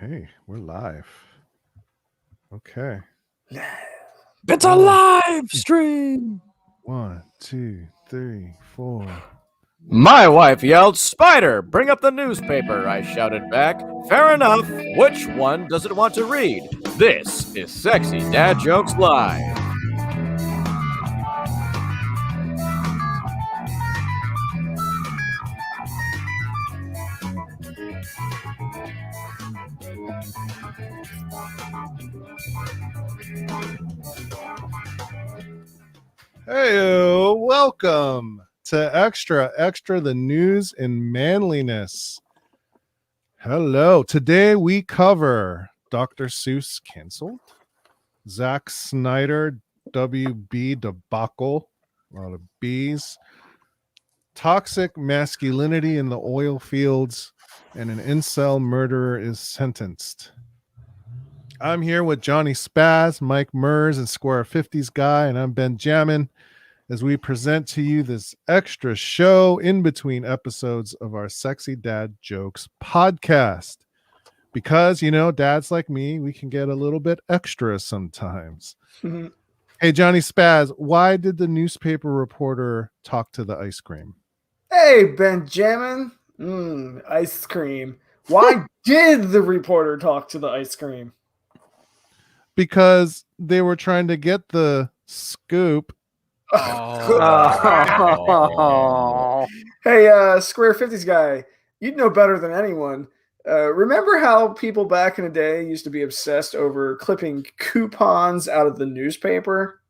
Hey, we're live. Okay. It's a live stream. 1, 2, 3, 4. My wife yelled, "Spider, bring up the newspaper." I shouted back, "Fair enough. Which one does it want to read?" This is Sexy Dad Jokes Live. Hey, welcome to Extra the news in manliness. Hello. Today we cover Dr. Seuss canceled, Zack Snyder WB debacle, a lot of B's, toxic masculinity in the oil fields, and an incel murderer is sentenced. I'm here with Johnny Spaz, Mike Mers, and Square 50s guy, and I'm Ben Jammin as we present to you this extra show in between episodes of our Sexy Dad Jokes podcast. Because, you know, dads like me, we can get a little bit extra sometimes. Hey, Johnny Spaz, why did the newspaper reporter talk to the ice cream? Hey, Benjamin. Ice cream. Why did the reporter talk to the ice cream? Because they were trying to get the scoop. Oh. Hey, Square 50s guy, you'd know better than anyone. Remember how people back in the day used to be obsessed over clipping coupons out of the newspaper?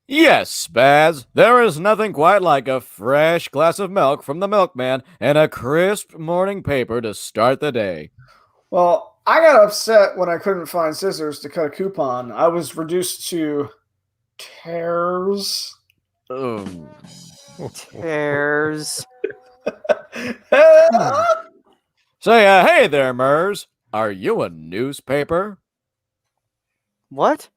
Yes, Spaz, there is nothing quite like a fresh glass of milk from the milkman and a crisp morning paper to start the day. Well, I got upset when I couldn't find scissors to cut a coupon. I was reduced to tears. Tears. Say, hey there, Mers. Are you a newspaper? What?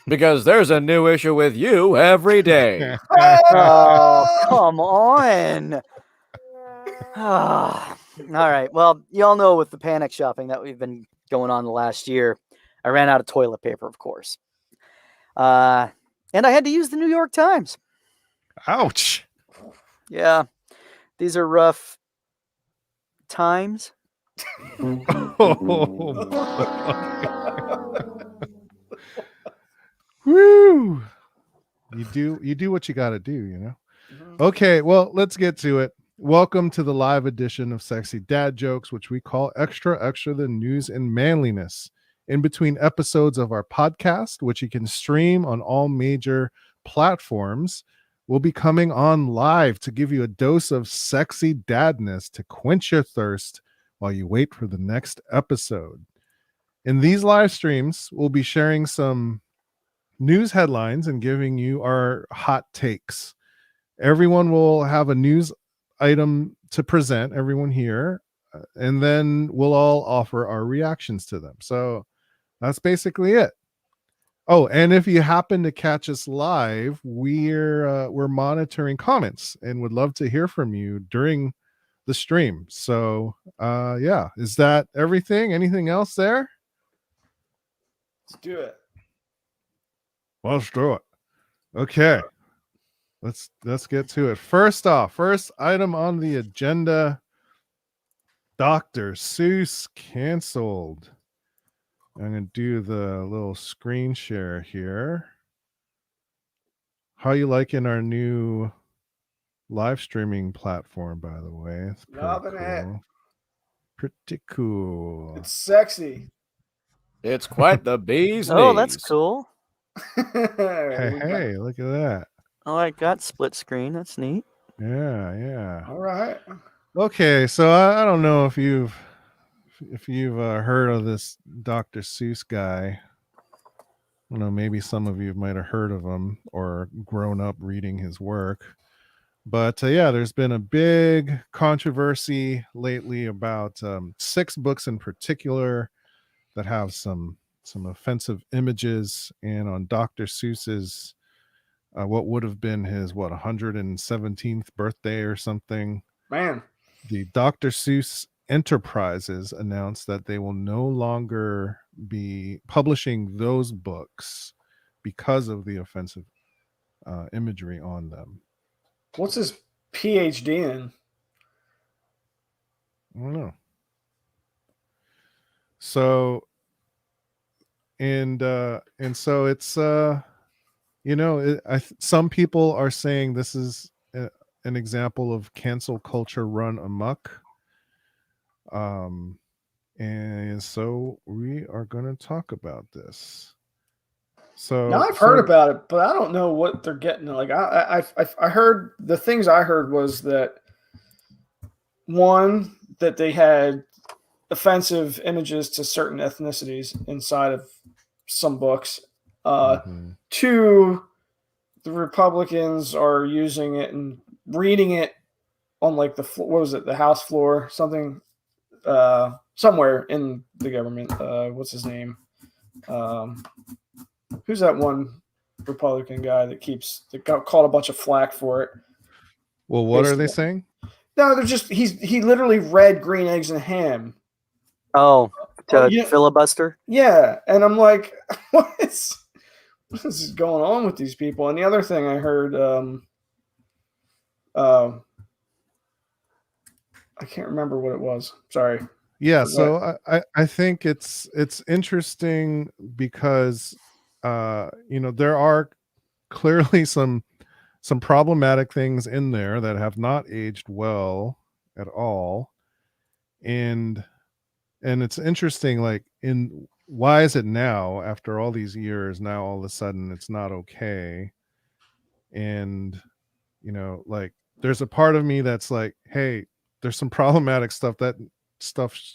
Because there's a new issue with you every day. Oh, come on. All right. Well, you all know with the panic shopping that we've been going on the last year, I ran out of toilet paper, of course. And I had to use the New York Times. Ouch. Yeah. These are rough times. Woo! You do what you got to do, you know. Okay, well, let's get to it. Welcome to the live edition of Sexy Dad Jokes, which we call Extra the news in manliness. In between episodes of our podcast, which you can stream on all major platforms, we'll be coming on live to give you a dose of sexy dadness to quench your thirst while you wait for the next episode. In these live streams, we'll be sharing some news headlines and giving you our hot takes. Everyone will have a news item to present, everyone here, and then we'll all offer our reactions to them. So that's basically it. Oh, and if you happen to catch us live, we're monitoring comments and would love to hear from you during the stream. So yeah, is that everything? Anything else there? Let's do it. Well, let's do it. Okay. Let's get to it. First item on the agenda, Dr. Seuss canceled. I'm going to do the little screen share here. How you liking our new live streaming platform, by the way? It's Loving it. Pretty cool. It's sexy. It's quite the bee's knees. Oh, that's cool. Hey, look at that. Oh, I got split screen. That's neat. Yeah. All right. Okay, so I don't know if you've heard of this Dr. Seuss guy. I don't know, maybe some of you might have heard of him or grown up reading his work. But yeah, there's been a big controversy lately about 6 books in particular that have some offensive images, and on Dr. Seuss's what would have been his 117th birthday or something. Man. The Dr. Seuss Enterprises announced that they will no longer be publishing those books because of the offensive imagery on them. What's his PhD in? I don't know. So and so it's some people are saying this is an example of cancel culture run amok. And so we are going to talk about this. So Now I've heard about it, but I don't know what they're getting. Like I heard, the things I heard was that one, that they had offensive images to certain ethnicities inside of some books. Two, the Republicans are using it and reading it on like the House floor, something, somewhere in the government. What's his name? Who's that one Republican guy that got called a bunch of flack for it? Well, what are they saying? No, they're just he literally read Green Eggs and Ham. Oh, filibuster? Yeah, and I'm like, what is going on with these people? And the other thing I heard, I can't remember what it was. Sorry. Yeah, so I think it's interesting because there are clearly some problematic things in there that have not aged well at all, and it's interesting, like, why is it now, after all these years, now all of a sudden it's not okay? And like, there's a part of me that's like, hey, there's some problematic stuff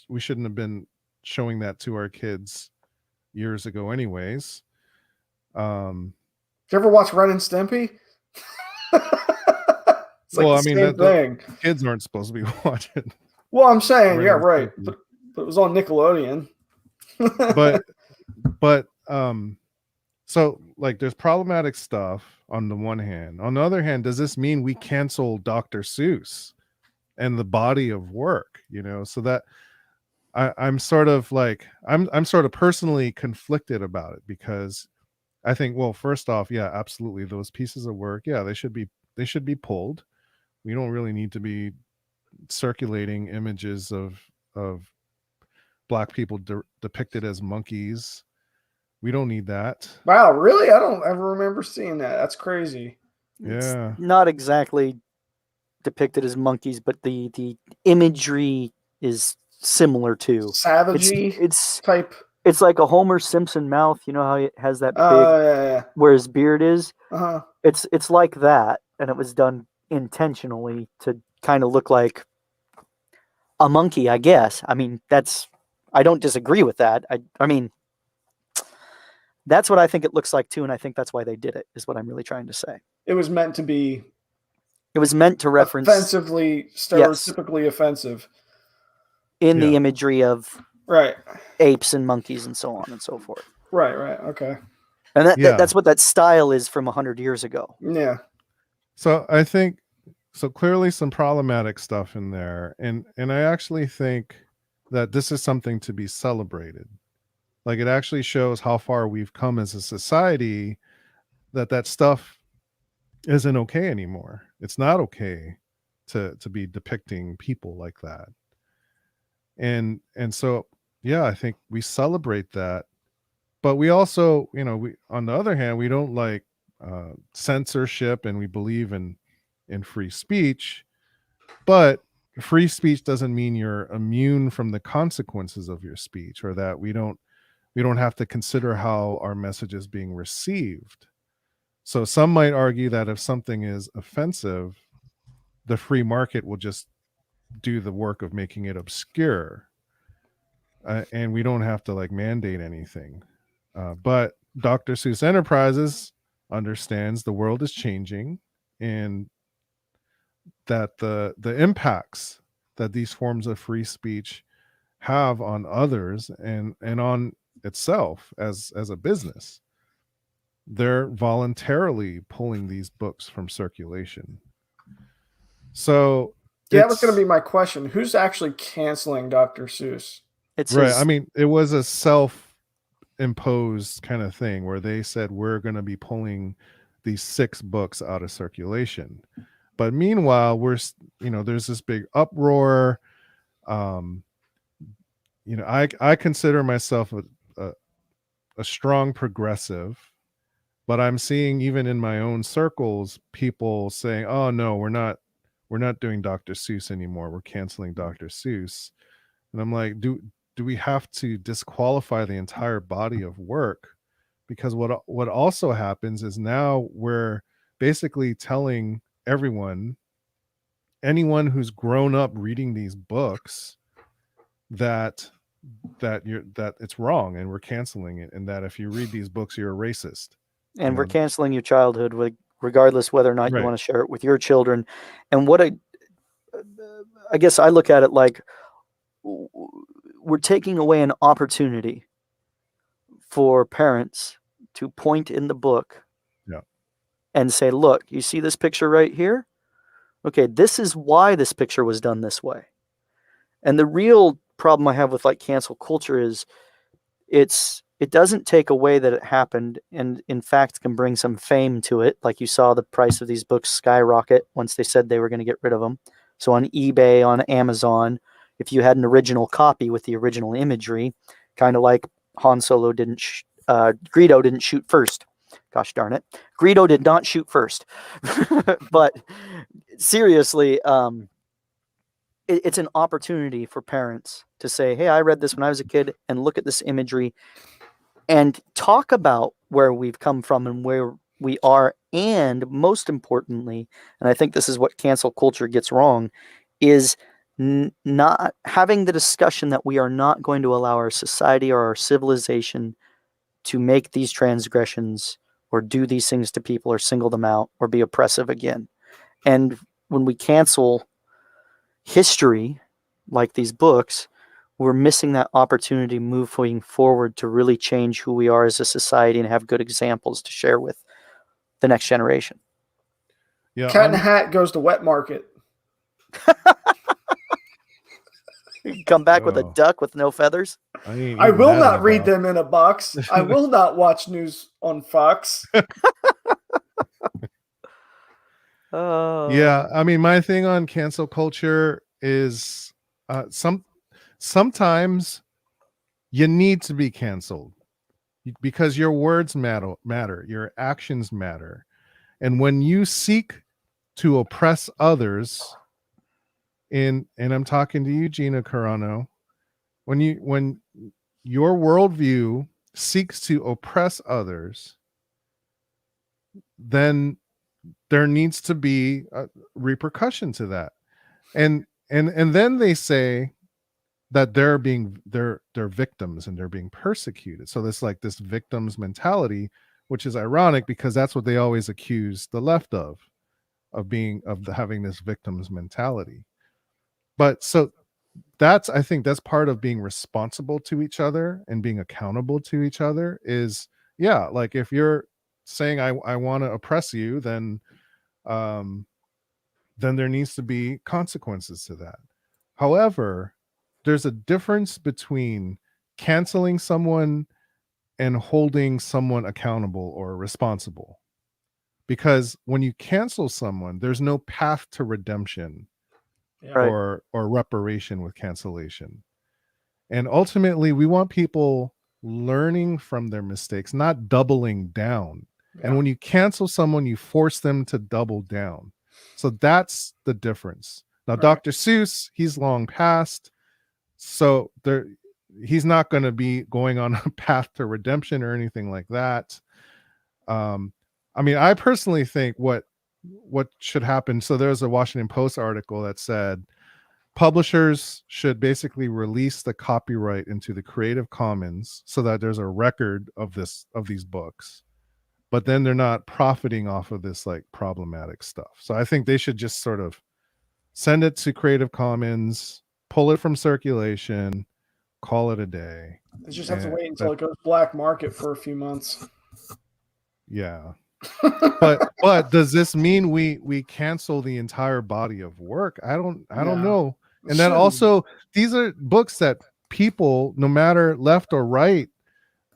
we shouldn't have been showing that to our kids years ago anyways. Did you ever watch Ren and Stimpy? It's like the same thing. Kids aren't supposed to be watching. Well, I'm saying, yeah, right. But it was on Nickelodeon. but so, like, there's problematic stuff on the one hand. On the other hand, does this mean we cancel Dr. Seuss and the body of work? So that I'm sort of like, I'm sort of personally conflicted about it, because I think, well, first off, yeah, absolutely, those pieces of work, yeah, they should be pulled. We don't really need to be circulating images of Black people depicted as monkeys. We don't need that. Wow, really? I don't ever remember seeing that. That's crazy. Yeah. It's not exactly depicted as monkeys, but the imagery is similar to savagey. It's type. It's like a Homer Simpson mouth. You know how it has that big, yeah. where his beard is? Uh-huh. It's like that, and it was done intentionally to kind of look like a monkey, I guess. I mean, I don't disagree with that. I mean, that's what I think it looks like too, and I think that's why they did it, is what I'm really trying to say. It was meant to be. It was meant to reference offensively, stereotypically offensive in the imagery of apes and monkeys and so on and so forth. Right. Okay. And that's what that style is from 100 years ago. Yeah. So I think, clearly some problematic stuff in there, and I actually think that this is something to be celebrated. Like, it actually shows how far we've come as a society, that stuff isn't okay anymore. It's not okay to be depicting people like that. And so, yeah, I think we celebrate that, but we also, we, on the other hand, we don't like censorship, and we believe in free speech, but free speech doesn't mean you're immune from the consequences of your speech, or that we don't have to consider how our message is being received. So some might argue that if something is offensive, the free market will just do the work of making it obscure, and we don't have to like mandate anything. But Dr. Seuss Enterprises understands the world is changing, and that the impacts that these forms of free speech have on others and on itself as a business, they're voluntarily pulling these books from circulation. So Yeah, that was going to be my question. Who's actually canceling Dr. Seuss? It's right. his, I mean, it was a self-imposed kind of thing where they said we're going to be pulling these 6 books out of circulation. But meanwhile, there's this big uproar. I consider myself a strong progressive, but I'm seeing even in my own circles people saying, "Oh no, we're not doing Dr. Seuss anymore. We're canceling Dr. Seuss." And I'm like, do we have to disqualify the entire body of work? Because what also happens is now we're basically telling anyone who's grown up reading these books that it's wrong and we're canceling it, and that if you read these books you're a racist. and we're canceling your childhood, regardless whether or not you want to share it with your children. And what I guess I look at it like we're taking away an opportunity for parents to point in the book and say, look, you see this picture right here? Okay, this is why this picture was done this way. And the real problem I have with like cancel culture is it doesn't take away that it happened, and in fact can bring some fame to it. Like you saw the price of these books skyrocket once they said they were going to get rid of them. So on eBay, on Amazon, if you had an original copy with the original imagery, kind of like Han Solo Greedo didn't shoot first. Gosh darn it. Greedo did not shoot first. But seriously, it's an opportunity for parents to say, hey, I read this when I was a kid, and look at this imagery and talk about where we've come from and where we are. And most importantly, and I think this is what cancel culture gets wrong, is not having the discussion that we are not going to allow our society or our civilization to make these transgressions or do these things to people or single them out or be oppressive again. And when we cancel history like these books, we're missing that opportunity moving forward to really change who we are as a society and have good examples to share with the next generation. Yeah, Cat in a Hat goes to wet market. You come back with a duck with no feathers. I will not read them in a box. I will not watch news on Fox. Yeah, I mean, my thing on cancel culture is sometimes you need to be canceled because your words matter, your actions matter. And when you seek to oppress others, and I'm talking to you, Gina Carano, when your worldview seeks to oppress others, then there needs to be a repercussion to that. And then they say that they're victims and they're being persecuted. So there's like this victims mentality, which is ironic because that's what they always accuse the left of having this victims mentality. But so I think that's part of being responsible to each other and being accountable to each other is, yeah, like if you're saying I want to oppress you, then there needs to be consequences to that. However, there's a difference between canceling someone and holding someone accountable or responsible. Because when you cancel someone, there's no path to redemption or reparation with cancellation. And ultimately, we want people learning from their mistakes, not doubling down. Yeah. And when you cancel someone, you force them to double down. So that's the difference. Now, Dr. Seuss, he's long past. So he's not going to be going on a path to redemption or anything like that. I mean, I personally think what should happen. So there's a Washington Post article that said publishers should basically release the copyright into the Creative Commons so that there's a record of these books, but then they're not profiting off of this like problematic stuff. So I think they should just sort of send it to Creative Commons, pull it from circulation, call it a day. They just have to wait until it goes black market for a few months. Yeah. but does this mean we cancel the entire body of work? I don't No. know. And then Shouldn't. also, these are books that people, no matter left or right,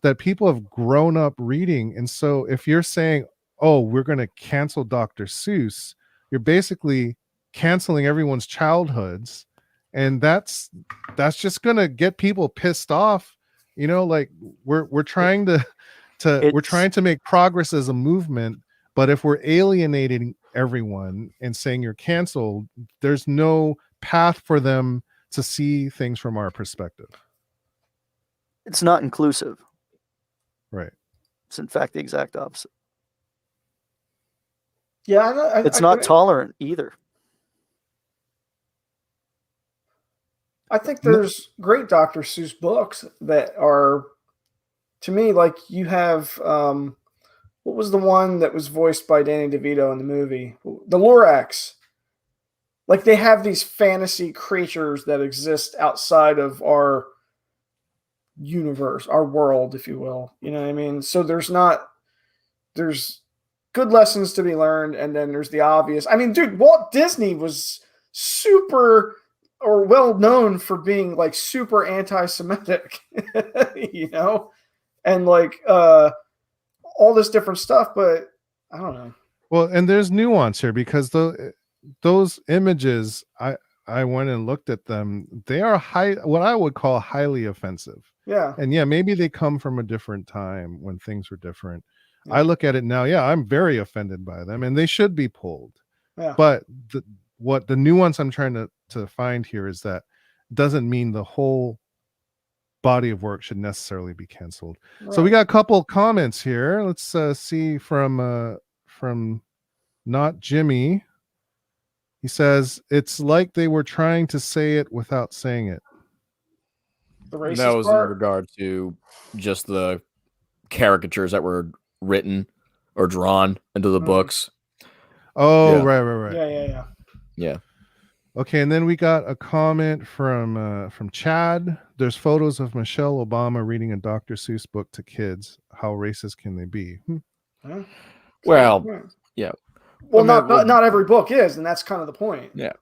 that people have grown up reading. And so if you're saying, oh, we're going to cancel Dr. Seuss, you're basically canceling everyone's childhoods, and that's just going to get people pissed off. You know, like we're trying to we're trying to make progress as a movement, but if we're alienating everyone and saying you're canceled, there's no path for them to see things from our perspective. It's not inclusive. Right. It's in fact the exact opposite. Yeah, It's not tolerant either. I think there's great Dr. Seuss books that are, to me, like you have, what was the one that was voiced by Danny DeVito in the movie? The Lorax. Like they have these fantasy creatures that exist outside of our universe, our world, if you will. You know what I mean? So there's good lessons to be learned, and then there's the obvious. I mean, dude, Walt Disney was super or well known for being like super anti-Semitic, you know, and like all this different stuff, but I don't know. Well, and there's nuance here because those images, I went and looked at them. They are what I would call highly offensive. Yeah. And yeah, maybe they come from a different time when things were different. Yeah. I look at it now, yeah, I'm very offended by them, and they should be pulled. Yeah. But the nuance I'm trying to find here is that doesn't mean the whole body of work should necessarily be canceled. Right. So we got a couple comments here. Let's see from Not Jimmy. He says it's like they were trying to say it without saying it. That was in regard to just the caricatures that were written or drawn into the books. Oh, yeah. Right. Yeah. Okay, and then we got a comment from Chad. There's photos of Michelle Obama reading a Dr. Seuss book to kids. How racist can they be? Huh? Well, yeah. Well, not every book is, and that's kind of the point. Yeah.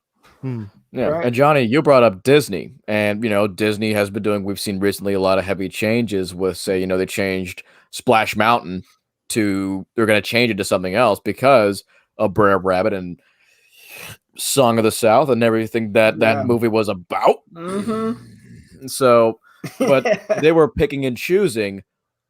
Yeah. Right. And Johnny, you brought up Disney, and Disney has been doing. We've seen recently a lot of heavy changes with, say, they changed Splash Mountain to they're going to change it to something else because of Brer Rabbit and Song of the South and everything that movie was about. Mm-hmm. So, but they were picking and choosing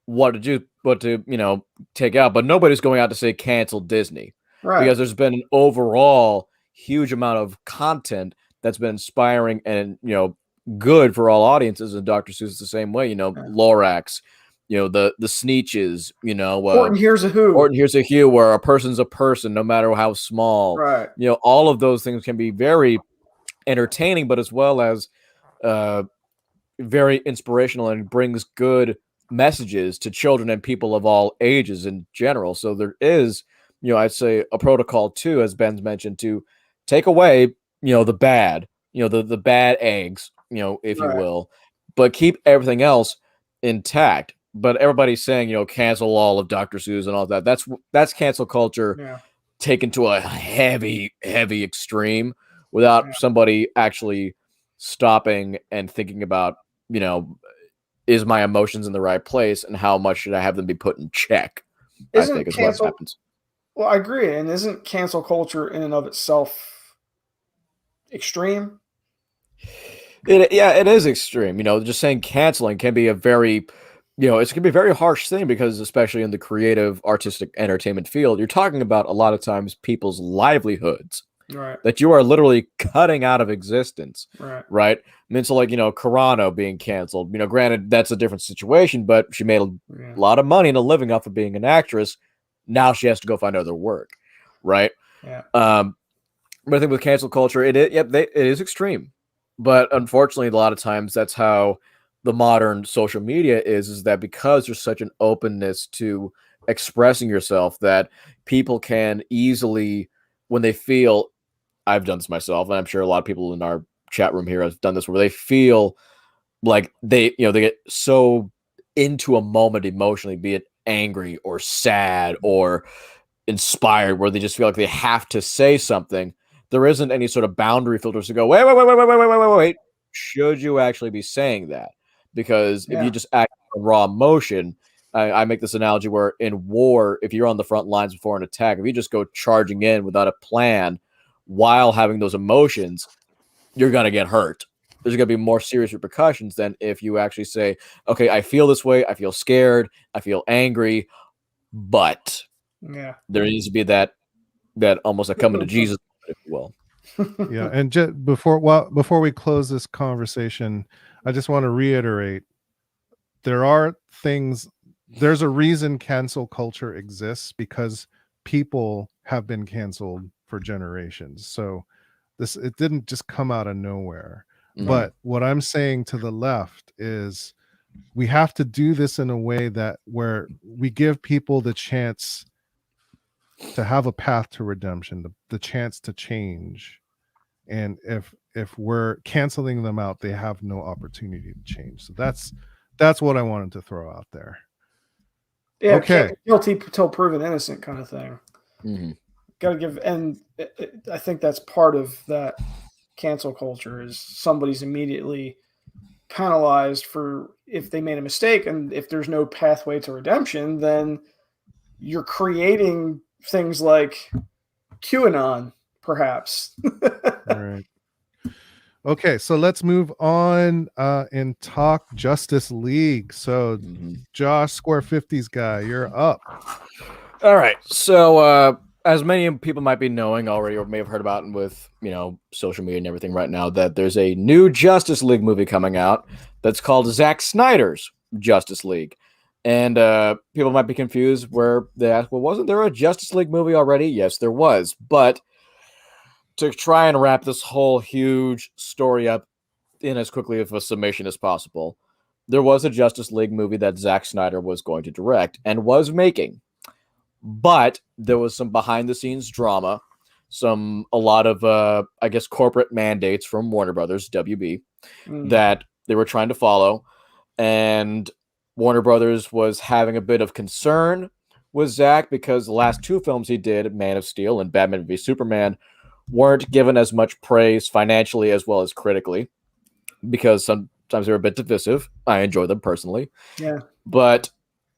what to take out, but nobody's going out to say cancel Disney. Right. Because there's been an overall huge amount of content that's been inspiring and good for all audiences, and Dr. Seuss is the same way. Lorax, the Sneetches, Horton Hears a Who. Horton Hears a Who, where a person's a person, no matter how small. Right. All of those things can be very entertaining, but as well as very inspirational and brings good messages to children and people of all ages in general. So there is, I'd say a protocol too, as Ben's mentioned, to take away, the bad, the bad eggs, if you will, but keep everything else intact. But everybody's saying, cancel all of Dr. Seuss and all that. That's cancel culture taken to a heavy extreme without somebody actually stopping and thinking about, is my emotions in the right place and how much should I have them be put in check? I think is what happens. Well, I agree. And isn't cancel culture in and of itself extreme? It is extreme. Just saying canceling can be a very, it can be a very harsh thing because especially in the creative, artistic entertainment field, you're talking about a lot of times people's livelihoods that you are literally cutting out of existence. Right. I mean, so like, Carano being canceled, granted that's a different situation, but she made a lot of money and a living off of being an actress. Now she has to go find other work, right? Yeah. But I think with cancel culture, it is extreme. But unfortunately, a lot of times that's how the modern social media is that because there's such an openness to expressing yourself that people can easily, when they feel, I've done this myself, and I'm sure a lot of people in our chat room here have done this, where they feel like they get so into a moment emotionally, be it angry or sad or inspired, where they just feel like they have to say something. There isn't any sort of boundary filters to go, wait. Should you actually be saying that? Because if you just act on raw emotion, I make this analogy where in war, if you're on the front lines before an attack, if you just go charging in without a plan while having those emotions, you're going to get hurt. There's going to be more serious repercussions than if you actually say, okay, I feel this way. I feel scared. I feel angry. But there needs to be that almost a coming to Jesus, if you will. Yeah. And just before we close this conversation, I just want to reiterate, there's a reason cancel culture exists, because people have been canceled for generations. So it didn't just come out of nowhere. But what I'm saying to the left is we have to do this in a way where we give people the chance to have a path to redemption, the chance to change. And if we're canceling them out, they have no opportunity to change. So that's what I wanted to throw out there. Yeah. Okay. Guilty till proven innocent kind of thing. Mm-hmm. Got to give, and I think that's part of that cancel culture is somebody's immediately penalized for if they made a mistake, and if there's no pathway to redemption, then you're creating things like QAnon, perhaps. Right. Okay, so let's move on and talk Justice League. So, Josh, Square 50s guy, you're up. All right. So, as many people might be knowing already, or may have heard about with, social media and everything right now, that there's a new Justice League movie coming out that's called Zack Snyder's Justice League. And people might be confused where they ask, well, wasn't there a Justice League movie already? Yes, there was. But to try and wrap this whole huge story up in as quickly of a summation as possible, there was a Justice League movie that Zack Snyder was going to direct and was making. But there was some behind-the-scenes drama, a lot of, corporate mandates from Warner Brothers, WB, that they were trying to follow. And Warner Brothers was having a bit of concern with Zack because the last two films he did, Man of Steel and Batman v Superman, weren't given as much praise financially as well as critically, because sometimes they were a bit divisive. I enjoy them personally. Yeah. But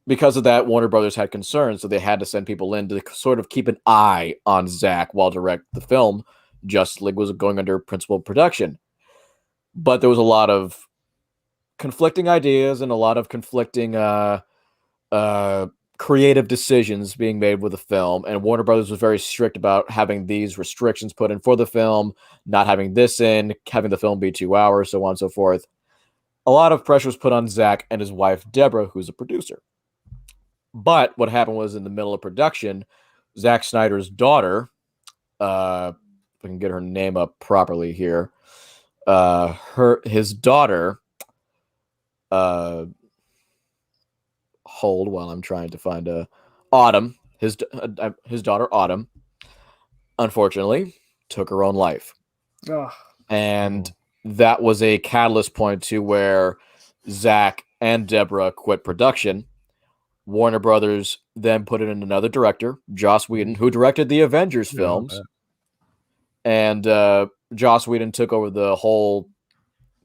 because of that, Warner Brothers had concerns, so they had to send people in to sort of keep an eye on Zack while direct the film. Justice League was going under principal production. But there was a lot of conflicting ideas and a lot of conflicting creative decisions being made with the film, and Warner Brothers was very strict about having these restrictions put in for the film, not having this in, having the film be 2 hours, so on and so forth. A lot of pressure was put on Zack and his wife, Deborah, who's a producer. But what happened was, in the middle of production, Zack Snyder's daughter, if I can get her name up properly here, his daughter, hold while I'm trying to find Autumn, his daughter Autumn, unfortunately took her own life. And that was a catalyst point to where Zack and Deborah quit production. Warner Brothers then put it in another director, Joss Whedon, who directed the Avengers films. And Joss Whedon took over the whole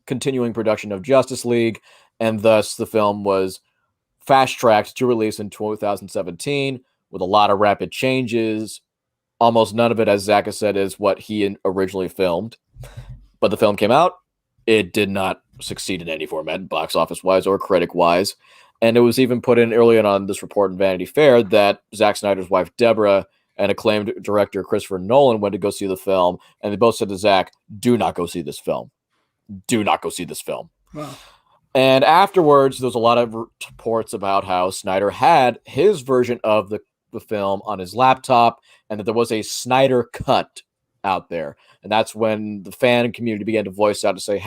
continuing production of Justice League, and thus the film was fast-tracked to release in 2017 with a lot of rapid changes. Almost none of it, as Zack has said, is what he originally filmed. But the film came out. It did not succeed in any format, box office-wise or critic-wise. And it was even put in early on this report in Vanity Fair that Zack Snyder's wife, Deborah, and acclaimed director Christopher Nolan went to go see the film, and they both said to Zack, do not go see this film. Do not go see this film. Wow. And afterwards, there was a lot of reports about how Snyder had his version of the film on his laptop, and that there was a Snyder cut out there. And that's when the fan community began to voice out to say,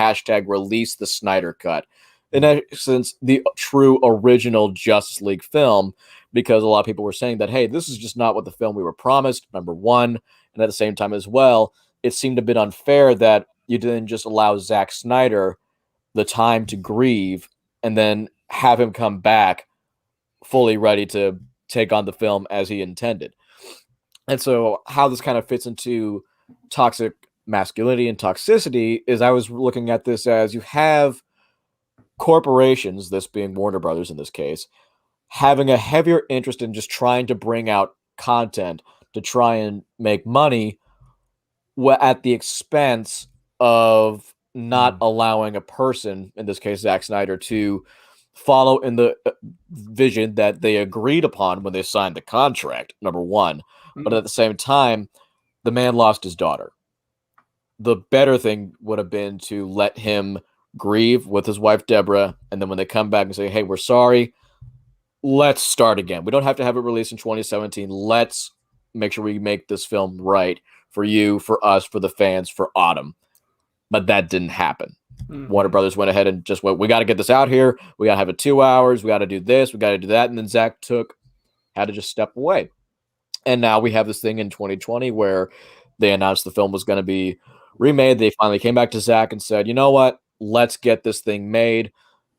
#release the Snyder cut. In essence, the true original Justice League film, because a lot of people were saying that, hey, this is just not what the film we were promised, number one. And at the same time as well, it seemed a bit unfair that you didn't just allow Zack Snyder the time to grieve and then have him come back fully ready to take on the film as he intended. And so how this kind of fits into toxic masculinity and toxicity is I was looking at this as you have corporations, this being Warner Brothers in this case, having a heavier interest in just trying to bring out content to try and make money at the expense of not allowing a person, in this case Zack Snyder, to follow in the vision that they agreed upon when they signed the contract, number one. But at the same time, the man lost his daughter. The better thing would have been to let him grieve with his wife, Deborah, and then when they come back and say, hey, we're sorry, let's start again. We don't have to have it released in 2017. Let's make sure we make this film right for you, for us, for the fans, for Autumn. But that didn't happen. Warner Brothers went ahead and just went, we got to get this out here. We got to have it 2 hours. We got to do this. We got to do that. And then Zach had to just step away. And now we have this thing in 2020 where they announced the film was going to be remade. They finally came back to Zach and said, you know what? Let's get this thing made.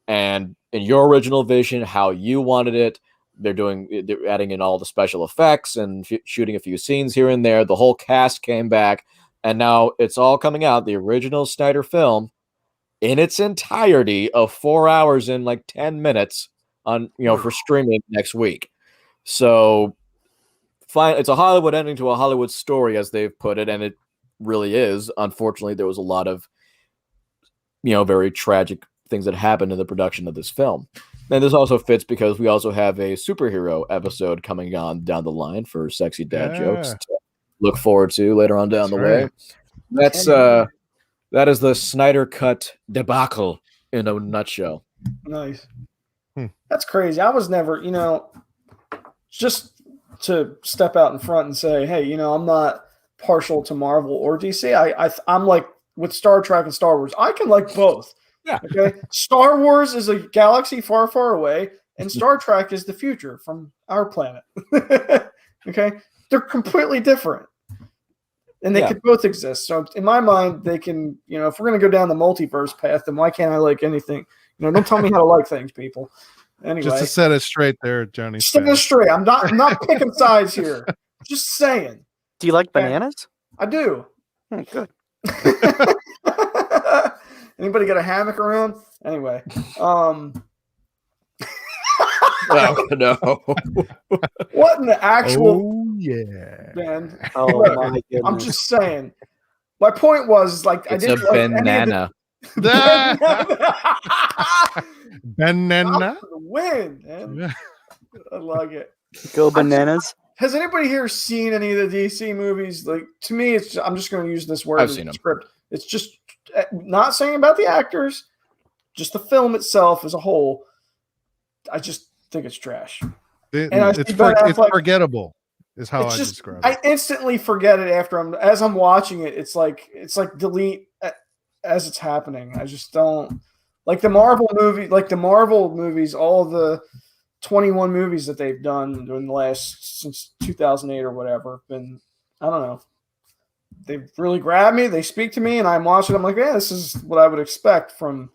And in your original vision, how you wanted it, they're adding in all the special effects and shooting a few scenes here and there. The whole cast came back. And now it's all coming out. The original Snyder film in its entirety of 4 hours and like 10 minutes on, for streaming next week. So fine. It's a Hollywood ending to a Hollywood story, as they've put it. And it really is. Unfortunately, there was a lot of, very tragic things that happened in the production of this film. And this also fits because we also have a superhero episode coming on down the line for Sexy Dad Jokes to look forward to later on down the way. That's that is the Snyder Cut debacle in a nutshell. Nice. That's crazy. I was never, just to step out in front and say, hey, I'm not partial to Marvel or DC. I'm like with Star Trek and Star Wars. I can like both. Yeah. Okay. Star Wars is a galaxy far, far away, and Star Trek is the future from our planet. Okay. They're completely different. And they could both exist. So in my mind, they can, if we're going to go down the multiverse path, then why can't I like anything? Don't tell me how to like things, people. Anyway. Just to set it straight there, Johnny. Set it straight. I'm not picking sides here. Just saying. Do you like bananas? I do. Good. Anybody got a hammock around? Anyway. Oh, no. What in the actual... Oh, yeah. Ben? Oh, Look, my goodness. I'm just saying. My point was, like, It's I didn't a banana. Banana. For the win, man. I like it. Go bananas. Has anybody here seen any of the DC movies? Like, to me, I'm just going to use this word I've as seen a them. script. It's just not saying about the actors, just the film itself as a whole. I just think it's trash. It's forgettable, is how I describe it. I instantly forget it as I'm watching it. It's like delete as it's happening. I just don't like the Marvel movies, all of the 21 movies that they've done in the last since 2008 or whatever. Been, I don't know. They really grab me. They speak to me, and I'm watching. I'm like, yeah, this is what I would expect from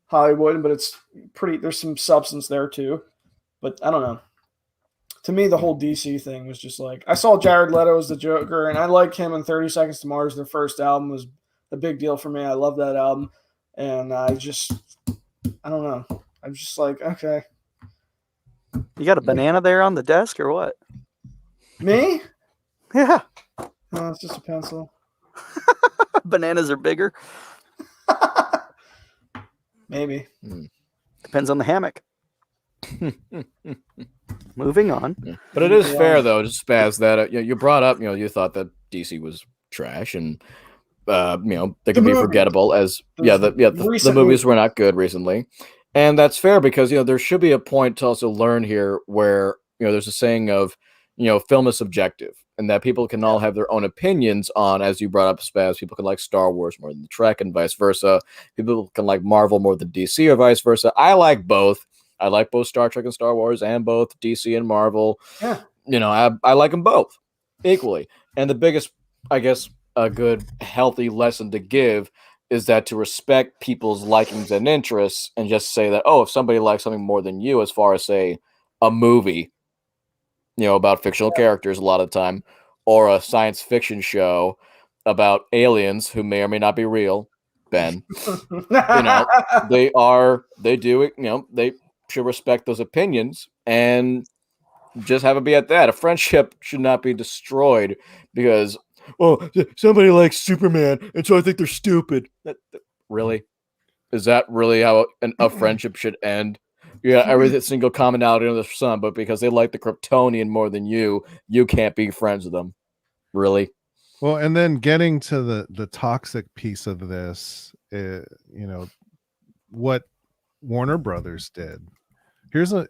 Hollywood, but it's pretty. There's some substance there too, but I don't know. To me, the whole DC thing was just like, I saw Jared Leto as the Joker, and I like him in 30 Seconds to Mars. Their first album was a big deal for me. I love that album, and I don't know. I'm just like, okay. You got a banana there on the desk or what? Me? Yeah. No, it's just a pencil. Bananas are bigger. Maybe. Depends on the hammock. Moving on. But it is fair, though, just Spaz, that you brought up, you thought that DC was trash and, they can be forgettable as, the movies were not good recently. And that's fair because, there should be a point to also learn here where, there's a saying of, film is subjective and that people can all have their own opinions on, as you brought up, Spaz, people can like Star Wars more than Trek and vice versa. People can like Marvel more than DC or vice versa. I like both. I like both Star Trek and Star Wars and both DC and Marvel. Yeah. I like them both equally. And the biggest, I guess, a good, healthy lesson to give is that to respect people's likings and interests and just say that, if somebody likes something more than you, as far as, say, a movie, about fictional characters a lot of the time, or a science fiction show about aliens who may or may not be real, Ben, they do it, they should respect those opinions and just have it be at that. A friendship should not be destroyed because, somebody likes Superman, and so I think they're stupid. Really? Is that really how a friendship should end? Yeah, every single commonality under the sun, but because they like the Kryptonian more than you can't be friends with them. Really? Well, and then getting to the toxic piece of this, what Warner Brothers did. Here's a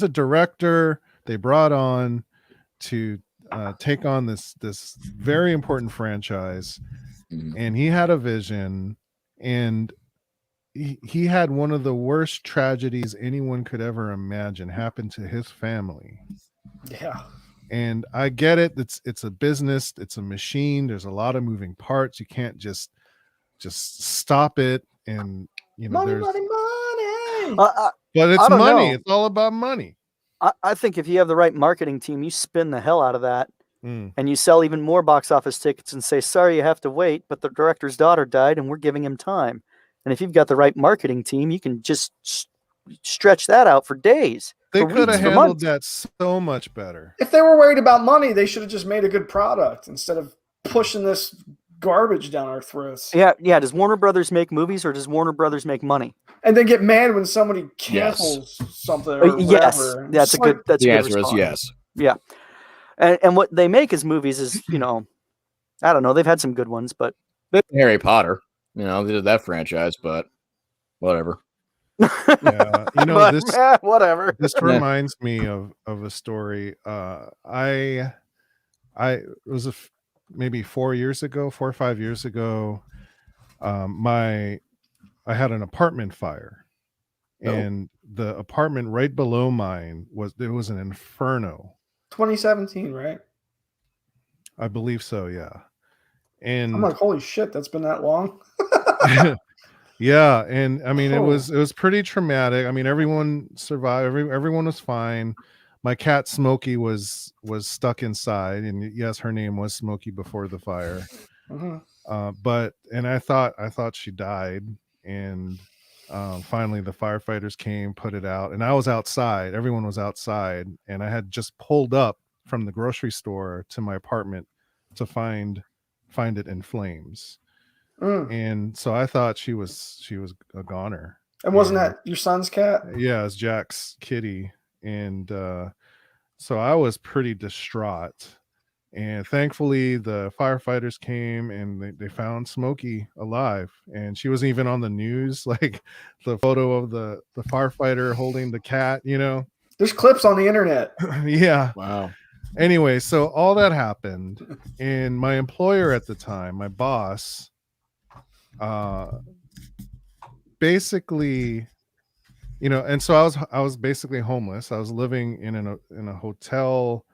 director they brought on to take on this very important franchise, and he had a vision, and he had one of the worst tragedies anyone could ever imagine happen to his family. Yeah. And I get it. It's a business. It's a machine. There's a lot of moving parts. You can't just stop it. And money. But it's money. Know. It's all about money. I think if you have the right marketing team, you spin the hell out of that, and you sell even more box office tickets and say, "Sorry, you have to wait, but the director's daughter died, and we're giving him time." And if you've got the right marketing team, you can just stretch that out for days. They could have handled that so much better. If they were worried about money, they should have just made a good product instead of pushing this garbage down our throats. Yeah. Does Warner Brothers make movies, or does Warner Brothers make money? And then get mad when somebody cancels something. Or yes, whatever. That's a good. That's the a good answer response. is yes. Yeah, and what they make as movies is, I don't know. They've had some good ones, but Harry Potter, they did that franchise, but whatever. Yeah, whatever. This reminds me of a story. I was maybe 4 or 5 years ago. I had an apartment fire, and the apartment right below mine was an inferno. 2017, right? I believe so. Yeah, and I'm like, holy shit, that's been that long. Yeah, and I mean it was pretty traumatic. I mean, everyone survived. Everyone was fine. My cat Smokey was stuck inside, and yes, her name was Smokey before the fire. But I thought she died, and finally the firefighters came, put it out, and I was outside. Everyone was outside, and I had just pulled up from the grocery store to my apartment to find it in flames. And so I thought she was a goner. And wasn't that your son's cat? Yeah, it's Jack's kitty. And so I was pretty distraught. And thankfully the firefighters came and they found Smokey alive. And she wasn't even on the news, like the photo of the firefighter holding the cat, There's clips on the internet. Yeah. Wow. Anyway, so all that happened, and my employer at the time, my boss, basically, and so I was basically homeless. I was living in a hotel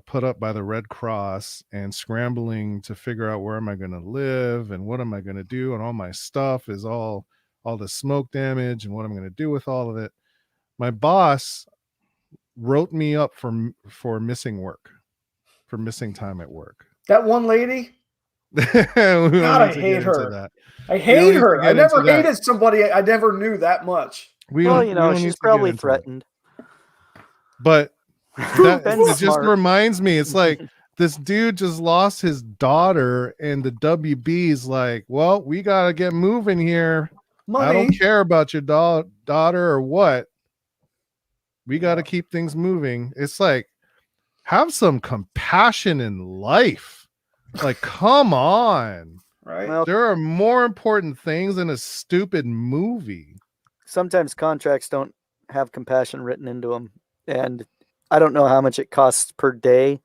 put up by the Red Cross, and scrambling to figure out where am I going to live and what am I going to do, and all my stuff is all the smoke damage, and what I'm going to do with all of it. My boss wrote me up for missing work, for missing time at work. That one lady. God, I hate her. I hate her. I never hated somebody I never knew that much. She's probably threatened. But it just reminds me, it's like this dude just lost his daughter, and the WB's like, well, we got to get moving here. Money. I don't care about your daughter or what. We got to keep things moving. It's like, have some compassion in life. Like, come on. Right. Well, there are more important things than a stupid movie. Sometimes contracts don't have compassion written into them. And I don't know how much it costs per day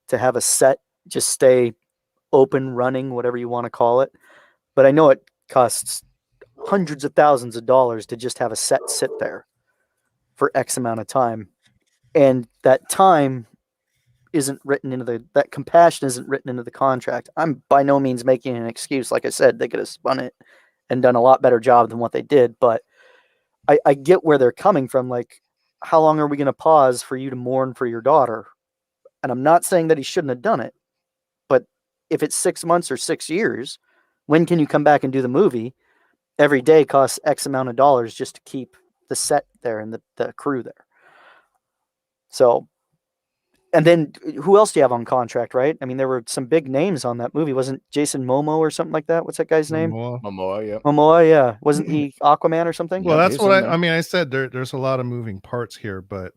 to have a set just stay open, running, whatever you want to call it. But I know it costs hundreds of thousands of dollars to just have a set sit there for X amount of time. And that time isn't written into that compassion isn't written into the contract. I'm by no means making an excuse. Like I said, they could have spun it and done a lot better job than what they did. But I get where they're coming from. Like, how long are we going to pause for you to mourn for your daughter? And I'm not saying that he shouldn't have done it, but if it's 6 months or 6 years, when can you come back and do the movie? Every day costs X amount of dollars just to keep the set there and the crew there. So, and then who else do you have on contract, right? I mean, there were some big names on that movie. Wasn't Jason Momoa or something like that? What's that guy's name? Momoa, yeah. Momoa, yeah. Wasn't he Aquaman or something? Well, Yeah, that's he's what in there. I mean. I said there's a lot of moving parts here, but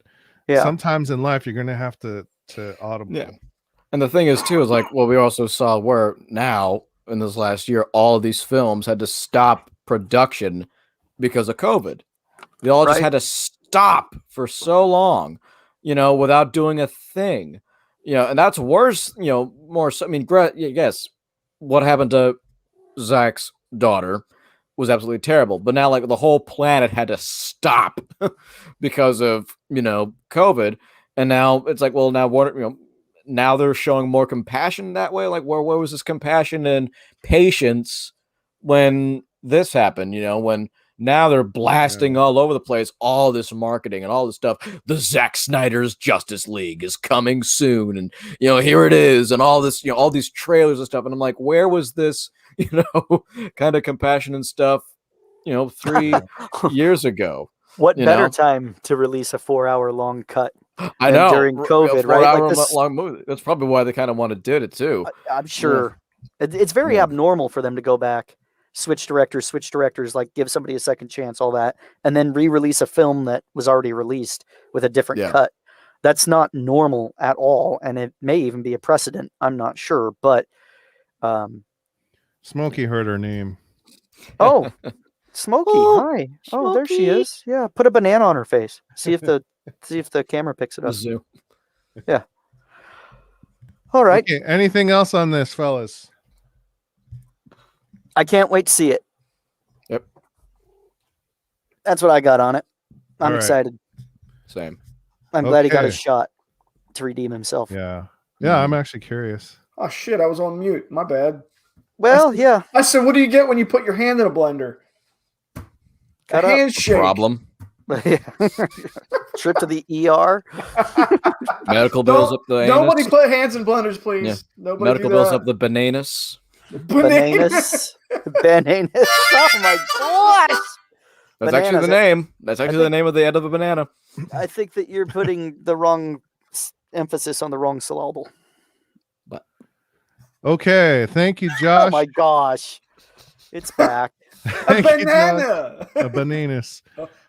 Yeah. sometimes in life you're going to have to audible. Yeah. And the thing is, too, is like, well, we also saw where now in this last year, all of these films had to stop production because of COVID. They all just Right. had to stop for so long, without doing a thing, and that's worse, more so. I mean, yes, what happened to Zach's daughter was absolutely terrible, but now like the whole planet had to stop because of, COVID. And now it's like, well, now what, now they're showing more compassion that way. Like, where was this compassion and patience when this happened? When now they're blasting all over the place, all this marketing and all this stuff. The Zack Snyder's Justice League is coming soon, and here it is, and all this, all these trailers and stuff. And I'm like, where was this, kind of compassion and stuff, 3 years ago? What better time to release a 4-hour long cut? I know, during COVID, right? Like this long movie. That's probably why they kind of want to do it too. I'm sure it's very abnormal for them to go back, switch directors, like give somebody a second chance, all that, and then re-release a film that was already released with a different cut. That's not normal at all, and it may even be a precedent. I'm not sure, but Smokey heard her name. Oh, Smokey, hi. Oh, there she is. Yeah, put a banana on her face. See if the camera picks it up. Zoom. Yeah. All right. Okay, anything else on this, fellas? I can't wait to see it. Yep. That's what I got on it. I'm All right. excited. Same. I'm glad he got a Okay. shot to redeem himself. Yeah. I'm actually curious. Oh shit, I was on mute. My bad. Well, yeah. I said, what do you get when you put your hand in a blender? Cut a up. handshake. Problem. Trip to the ER. Medical bills up the anus. Nobody put hands in blenders, please. Yeah. Nobody Medical do bills that. up the bananas. Bananas. Bananas. Oh my gosh. That's actually the Bananas. name. That's actually the name of the end of a banana. I think that you're putting the wrong emphasis on the wrong syllable. Okay, thank you, Josh. Oh my gosh. It's back. A Thank you, Josh. banana. A bananas.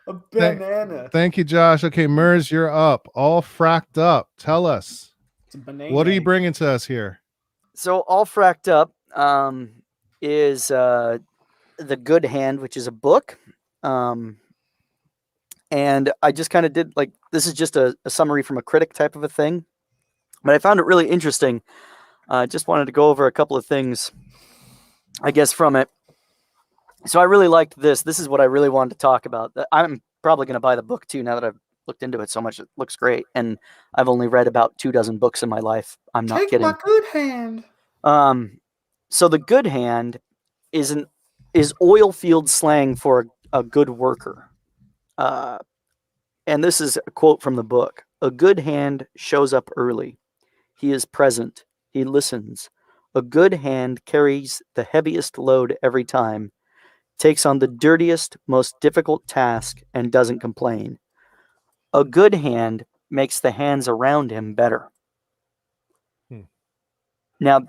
A banana. Thank you, Josh. Okay, Mers, you're up. All fracked up. Tell us, It's a banana. what are you bringing to us here? So all fracked up is The Good Hand, which is a book. And I just kind of did this is just a summary from a critic type of a thing. But I found it really interesting. I just wanted to go over a couple of things, I guess, from it. So I really liked this. This is what I really wanted to talk about. I'm probably going to buy the book too now that I've looked into it so much. It looks great. And I've only read about 24 books in my life. I'm not Take kidding. my good hand. So the good hand is oil field slang for a good worker. And this is a quote from the book. A good hand shows up early. He is present. He listens. A good hand carries the heaviest load every time, takes on the dirtiest, most difficult task, and doesn't complain. A good hand makes the hands around him better. Now,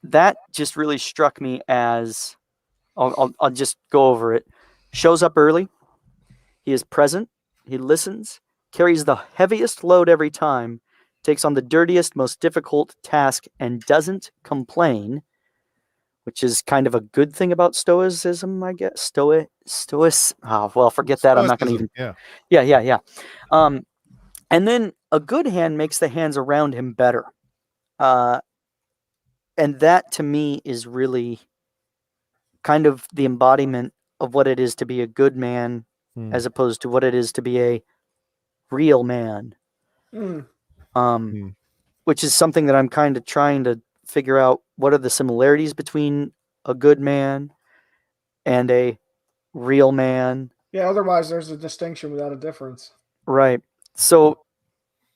that just really struck me as, I'll just go over it. Shows up early. He is present. He listens. Carries the heaviest load every time. Takes on the dirtiest, most difficult task, and doesn't complain, which is kind of a good thing about stoicism, I guess. Stoics. Oh, well, forget that. I'm not going to even. Yeah. And then a good hand makes the hands around him better. And that to me is really kind of the embodiment of what it is to be a good man as opposed to what it is to be a real man. Which is something that I'm kind of trying to figure out. What are the similarities between a good man and a real man? Yeah, otherwise there's a distinction without a difference. Right. So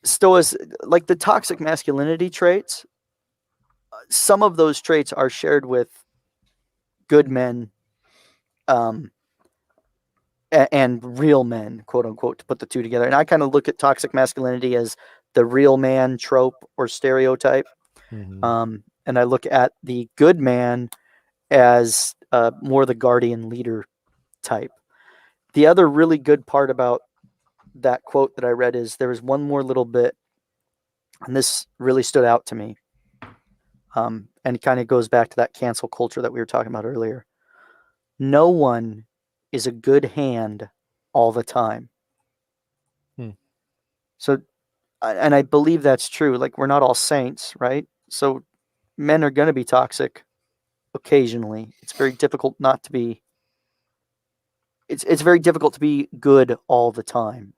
Stoics, like the toxic masculinity traits, some of those traits are shared with good men, and real men, quote unquote, to put the two together. And I kind of look at toxic masculinity as the real man trope or stereotype. Mhm. And I look at the good man as more the guardian leader type. The other really good part about that quote that I read is there was one more little bit, and this really stood out to me. And it kind of goes back to that cancel culture that we were talking about earlier. No one is a good hand all the time. Hmm. So, and I believe that's true. Like, we're not all saints, right? So men are going to be toxic occasionally. It's very difficult not to be. It's very difficult to be good all the time,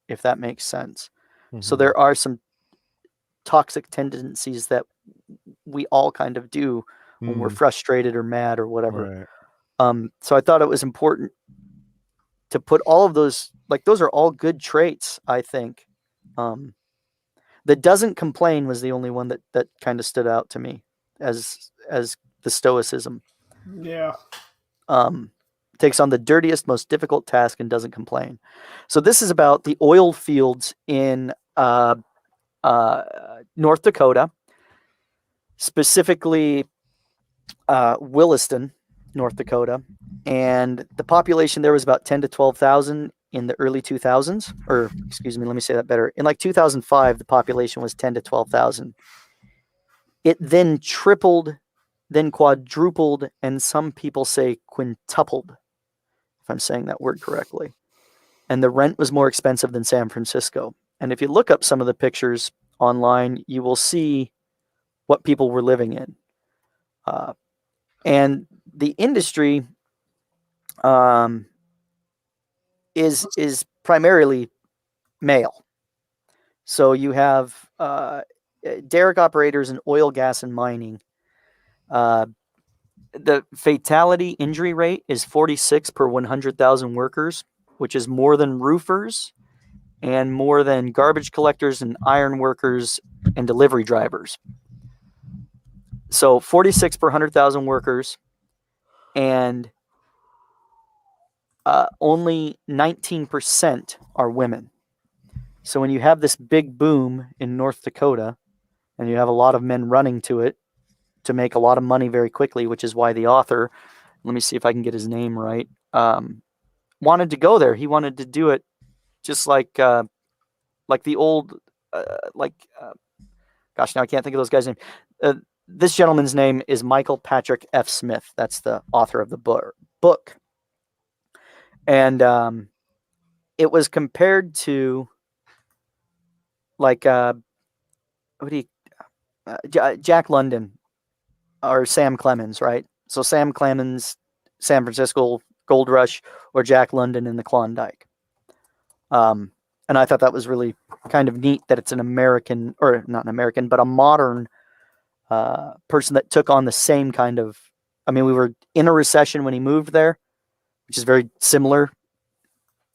if that makes sense. So Mhm. there are some toxic tendencies that we all kind of do when we're Mm, frustrated or mad or whatever. right. So I thought it was important to put all of those, like, those are all good traits, I think. That doesn't complain was the only one that kind of stood out to me as the stoicism. Yeah. Takes on the dirtiest, most difficult task and doesn't complain. So this is about the oil fields in North Dakota, specifically Williston, North Dakota, and the population there was about 10 to 12,000 in the early 2000s, or excuse me, let me say that better. In like 2005, the population was 10 to 12,000. It then tripled, then quadrupled, and some people say quintupled, if I'm saying that word correctly. And the rent was more expensive than San Francisco. And if you look up some of the pictures online, you will see what people were living in. And the industry is primarily male. So you have derrick operators in oil, gas, and mining. The fatality injury rate is 46 per 100,000 workers, which is more than roofers and more than garbage collectors and iron workers and delivery drivers. So 46 per 100,000 workers, and only 19% are women. So when you have this big boom in North Dakota and you have a lot of men running to it to make a lot of money very quickly, which is why the author, let me see if I can get his name right, wanted to go there. He wanted to do it just like the old, gosh, now I can't think of those guys' names. This gentleman's name is Michael Patrick F. Smith. That's the author of the book. And it was compared to like Jack London or Sam Clemens, right? So Sam Clemens, San Francisco Gold Rush, or Jack London in the Klondike. And I thought that was really kind of neat that it's an American, or not an American, but a modern person that took on the same kind of. I mean, we were in a recession when he moved there, which is very similar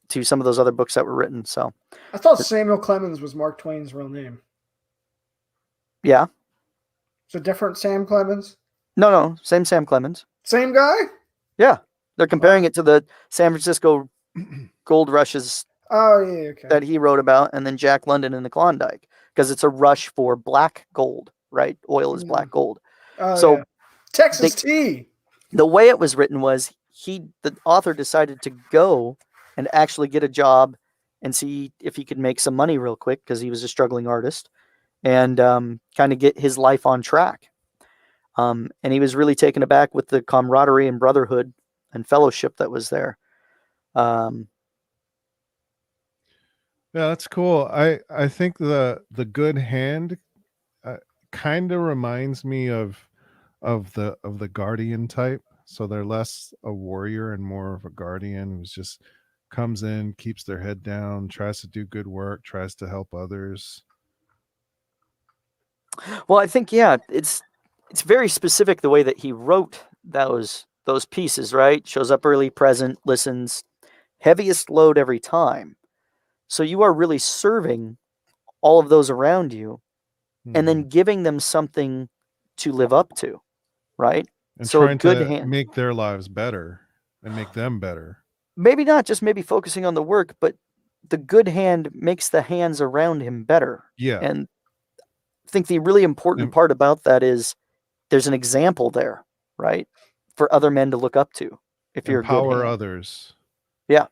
to some of those other books that were written. So I thought Samuel Clemens was Mark Twain's real name. yeah. So different Sam Clemens? No, same Sam Clemens. Same guy? Yeah. They're comparing it to the San Francisco Gold Rushes Oh, yeah, okay. that he wrote about, and then Jack London in the Klondike, because it's a rush for black gold, right? Oil is black gold. Oh, So yeah. Texas tea. The way it was written was the author decided to go and actually get a job and see if he could make some money real quick, because he was a struggling artist, and kind of get his life on track. And he was really taken aback with the camaraderie and brotherhood and fellowship that was there. Yeah, that's cool. I think the good hand kind of reminds me of the guardian type. So they're less a warrior and more of a guardian who's just comes in, keeps their head down, tries to do good work, tries to help others. Well, I think, yeah, it's very specific the way that he wrote those pieces, right? Shows up early, present, listens, heaviest load every time. So you are really serving all of those around you, and Mhm. then giving them something to live up to, right? And So a trying good to hand, make their lives better and make them better. maybe not just maybe focusing on the work, but the good hand makes the hands around him better. Yeah. And I think the really important And- part about that is there's an example there, right? For other men to look up to if you're a good Empower hand. others. Yeah.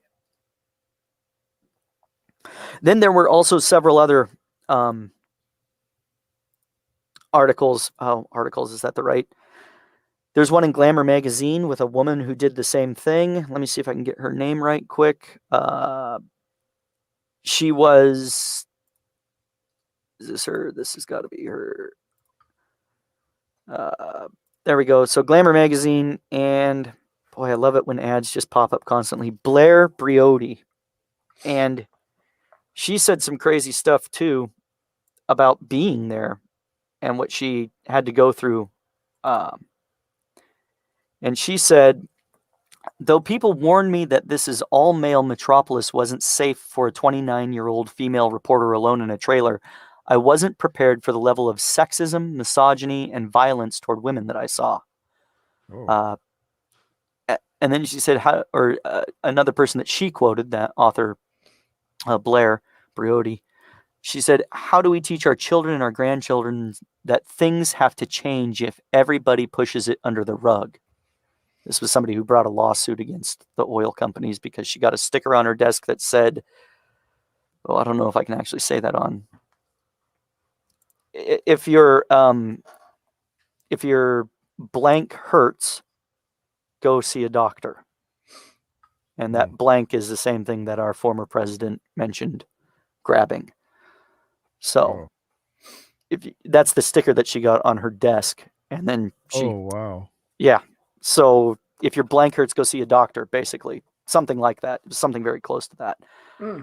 Then there were also several other articles. Oh, articles, is that the right? There's one in Glamour magazine with a woman who did the same thing. Let me see if I can get her name right quick. She was. Is this her? This has got to be her. There we go. So Glamour magazine, and boy, I love it when ads just pop up constantly. Blair Briotti, and she said some crazy stuff too about being there and what she had to go through. And she said, though people warned me that this is all male metropolis wasn't safe for a 29-year-old female reporter alone in a trailer, I wasn't prepared for the level of sexism, misogyny, and violence toward women that I saw. Oh. And then she said, another person that she quoted, that author, Blair Briotti, she said, how do we teach our children and our grandchildren that things have to change if everybody pushes it under the rug? This was somebody who brought a lawsuit against the oil companies because she got a sticker on her desk that said, well, I don't know if I can actually say that on. If your blank hurts, go see a doctor. And that blank is the same thing that our former president mentioned, grabbing. So that's the sticker that she got on her desk. And then she, oh, wow. yeah. So if your blank hurts, go see a doctor, basically. Something like that. It was something very close to that,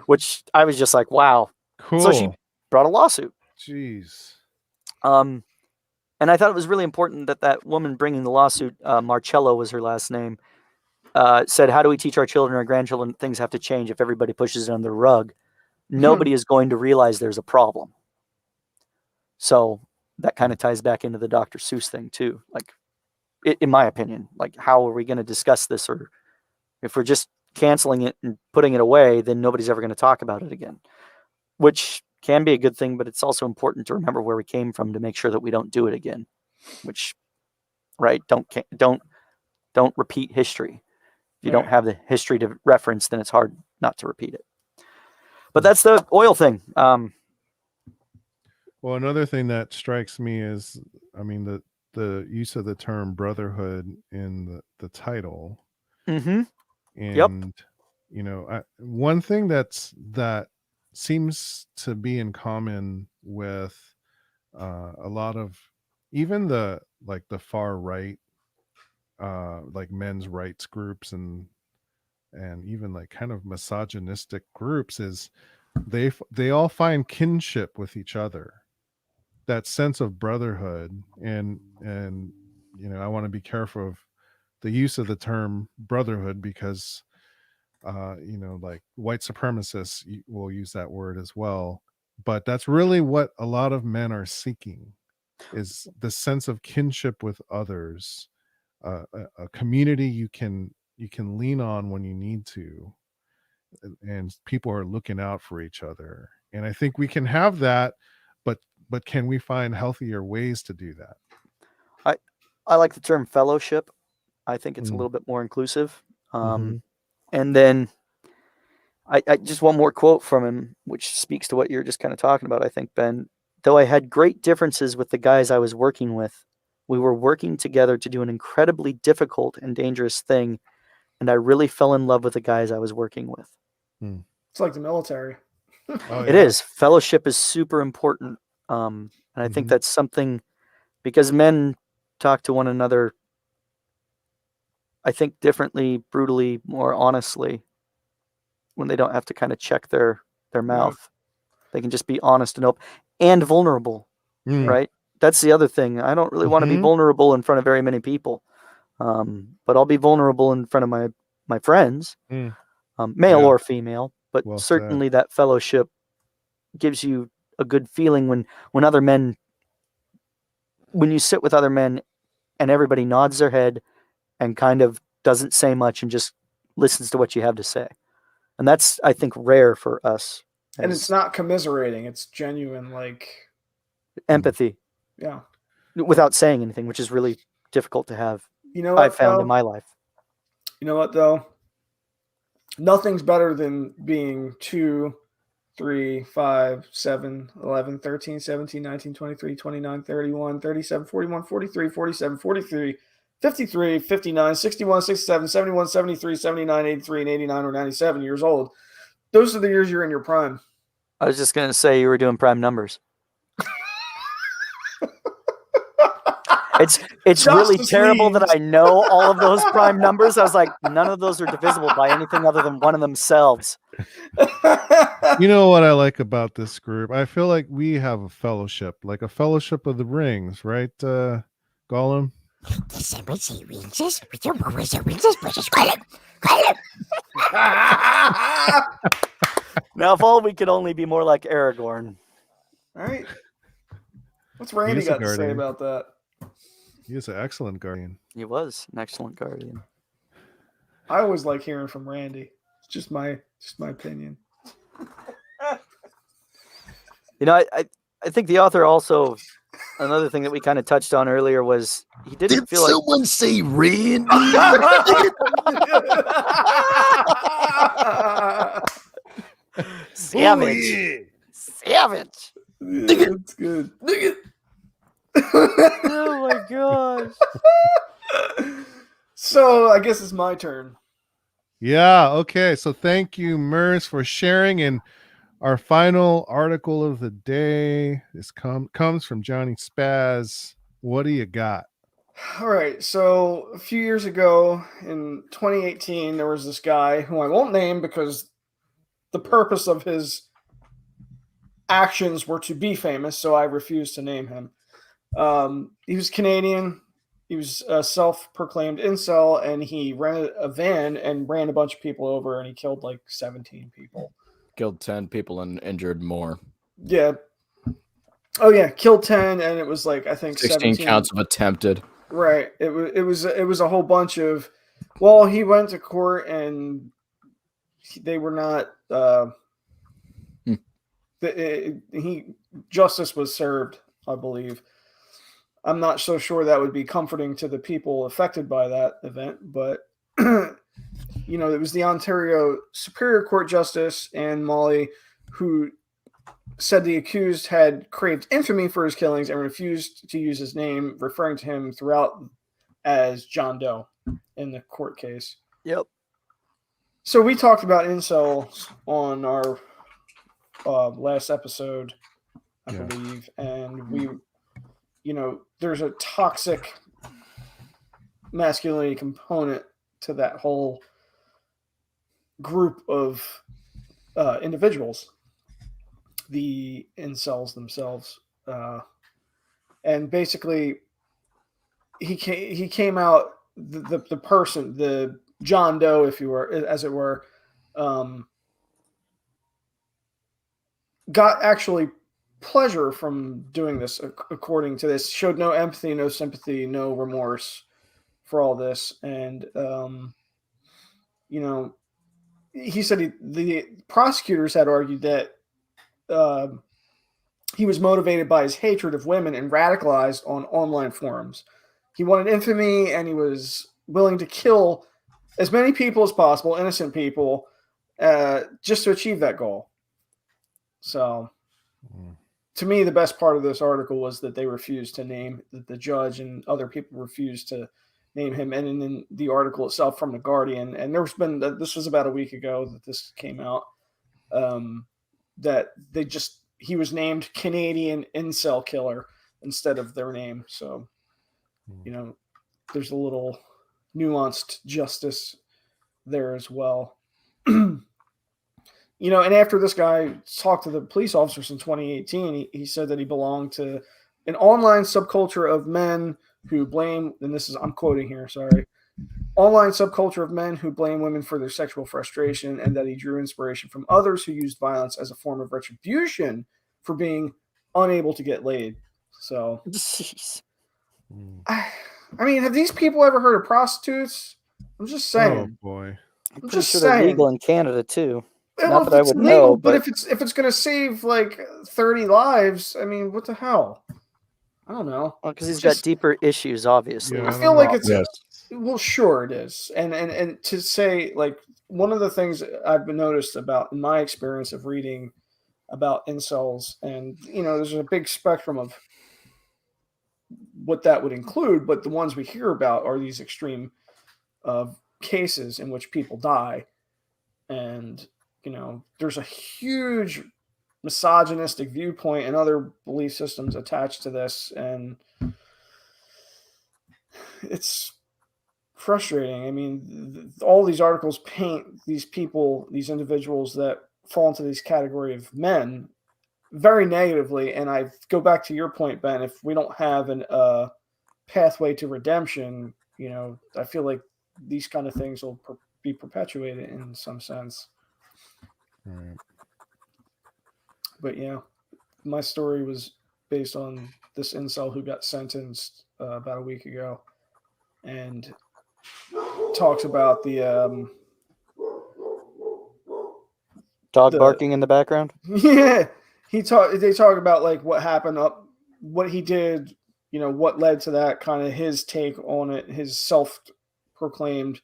which I was just like, wow. Cool. So she brought a lawsuit. Jeez. And I thought it was really important that woman bringing the lawsuit, Marcello was her last name, said, how do we teach our children, our grandchildren, things have to change if everybody pushes it on the rug? Nobody is going to realize there's a problem. So that kind of ties back into the Dr. Seuss thing too. Like, in my opinion, like, how are we going to discuss this? Or if we're just canceling it and putting it away, then nobody's ever going to talk about it again, which can be a good thing, but it's also important to remember where we came from to make sure that we don't do it again, which, right. Don't repeat history. If you don't have the history to reference, then it's hard not to repeat it. But that's the oil thing. Well, another thing that strikes me is, I mean, the use of the term brotherhood in the title. Mm-hmm. And, you know, one thing that seems to be in common with a lot of even the far right, like men's rights groups and even like kind of misogynistic groups is they all find kinship with each other, that sense of brotherhood. And you know, I want to be careful of the use of the term brotherhood because you know, like white supremacists will use that word as well, but that's really what a lot of men are seeking, is the sense of kinship with others, a community you can lean on when you need to, and people are looking out for each other. And I think we can have that, but can we find healthier ways to do that? I like the term fellowship. I think it's a little bit more inclusive. And then I just one more quote from him, which speaks to what you're just kind of talking about, I think, Ben. Though I had great differences with the guys I was working with, we were working together to do an incredibly difficult and dangerous thing, and I really fell in love with the guys I was working with. It's like the military. Oh, It is. Fellowship is super important. And I think that's something, because men talk to one another, I think, differently, brutally, more honestly, when they don't have to kind of check their mouth. They can just be honest and open and vulnerable, right? That's the other thing. I don't really want to be vulnerable in front of very many people, but I'll be vulnerable in front of my friends, male or female. But certainly that fellowship gives you a good feeling when other men, when you sit with other men and everybody nods their head and kind of doesn't say much and just listens to what you have to say. And that's, I think, rare for us. And it's not commiserating. It's genuine, like empathy. Yeah. Without saying anything, which is really difficult to have. You know what I've found though? in my life. You know what though? Nothing's better than being 2, 3, 5, 7, 11, 13, 17, 19, 23, 29, 31, 37, 41, 43, 47, 43, 53, 59, 61, 67, 71, 73, 79, 83, and 89 or 97 years old. Those are the years you're in your prime. I was just going to say you were doing prime numbers. It's really terrible that I know all of those prime numbers. I was like, none of those are divisible by anything other than one of themselves. You know what I like about this group? I feel like we have a fellowship, like a fellowship of the rings, right, Gollum? Now, if all we could only be more like Aragorn. All right. What's Randy got to say about that? He is an excellent guardian. He was an excellent guardian. I always like hearing from Randy. It's just my opinion. You know, I think the author also, another thing that we kind of touched on earlier was he didn't feel like... Did someone say Randy? Savage. Oh, yeah. Savage. Yeah, that's good. Oh my gosh. So I guess it's my turn. Yeah, okay. So thank you, Mers, for sharing. And our final article of the day comes from Johnny Spaz. What do you got? All right. So a few years ago in 2018, there was this guy who I won't name because the purpose of his actions were to be famous, so I refuse to name him. He was Canadian. He was a self-proclaimed incel, and he rented a van and ran a bunch of people over, and he killed like 17 people. Killed 10 people and injured more. Yeah. Oh yeah, killed 10, and it was like I think 16 17 counts of attempted. Right. It was a whole bunch of. Well, he went to court, and they were not. Justice was served, I believe. I'm not so sure that would be comforting to the people affected by that event, but you know, it was the Ontario Superior Court Justice and Molly who said the accused had craved infamy for his killings and refused to use his name, referring to him throughout as John Doe in the court case. Yep. So we talked about incels on our last episode, I believe, and we, you know, there's a toxic masculinity component to that whole group of individuals, the incels themselves, and basically he came out the person, the John Doe, if you were, as it were, got actually pleasure from doing this, according to this, showed no empathy, no sympathy, no remorse for all this. And, you know, he said the prosecutors had argued that he was motivated by his hatred of women and radicalized on online forums. He wanted infamy, and he was willing to kill as many people as possible, innocent people, just to achieve that goal. So, to me, the best part of this article was that they refused to name, that the judge and other people refused to name him. And in the article itself from The Guardian, and this was about a week ago that this came out, that he was named Canadian Incel Killer instead of their name. So, you know, there's a little nuanced justice there as well. You know, and after this guy talked to the police officers in 2018, he said that he belonged to an online subculture of men who blame, and this is, I'm quoting here, sorry, online subculture of men who blame women for their sexual frustration, and that he drew inspiration from others who used violence as a form of retribution for being unable to get laid. So, Jeez. I mean, have these people ever heard of prostitutes? I'm just Oh saying. boy. I'm I'm pretty just sure they're saying. legal in Canada too. Well, Not if that I it's would legal, know, but but if it's gonna save like 30 lives, I mean, what the hell? I don't know. because he's It's got just- deeper issues, obviously. Yeah, I feel like it's Yes. well, sure it is, and to say like one of the things I've been noticed about in my experience of reading about incels, and there's a big spectrum of what that would include, but the ones we hear about are these extreme cases in which people die, and there's a huge misogynistic viewpoint and other belief systems attached to this, and it's frustrating. I mean, all these articles paint these people, these individuals that fall into this category of men very negatively. And I go back to your point, Ben, if we don't have an pathway to redemption, I feel like these kind of things will be perpetuated in some sense. Right. But yeah, my story was based on this incel who got sentenced about a week ago, and talks about the Dog barking in the background. yeah, they talk about like what happened what he did, what led to that, kind of his take on it, his self-proclaimed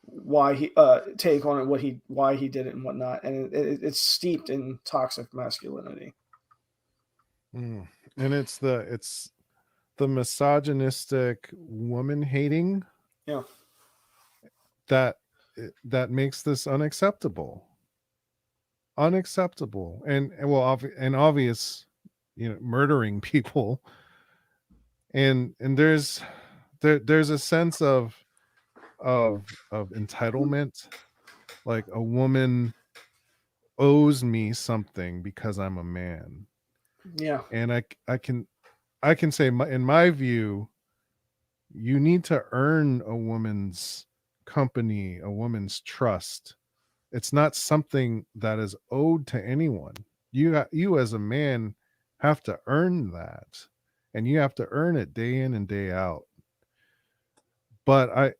why he take on it, why he did it and whatnot, and it's steeped in toxic masculinity. And it's the misogynistic woman hating Yeah. that makes this unacceptable and obvious, murdering people, and there's a sense of entitlement, like a woman owes me something because I'm a man. Yeah. And I can say, in my view, you need to earn a woman's company, a woman's trust. It's not something that is owed to anyone. You as a man have to earn that, and you have to earn it day in and day out. But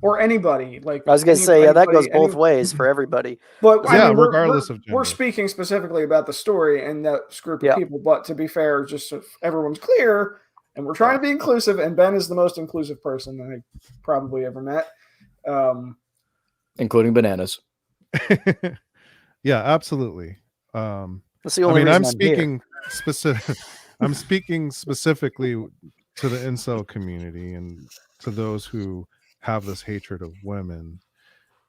or anybody, like I was gonna say, yeah, that goes anybody, both ways for everybody. But Yeah, I mean, regardless of we're gender. speaking specifically about the story and that group of Yeah. people. But to be fair, just so everyone's clear, and we're trying to be inclusive, and Ben is the most inclusive person that I probably ever met, Including bananas. Yeah, absolutely. That's the only reason I'm I'm speaking specific. I'm speaking specifically to the incel community and to those who have this hatred of women,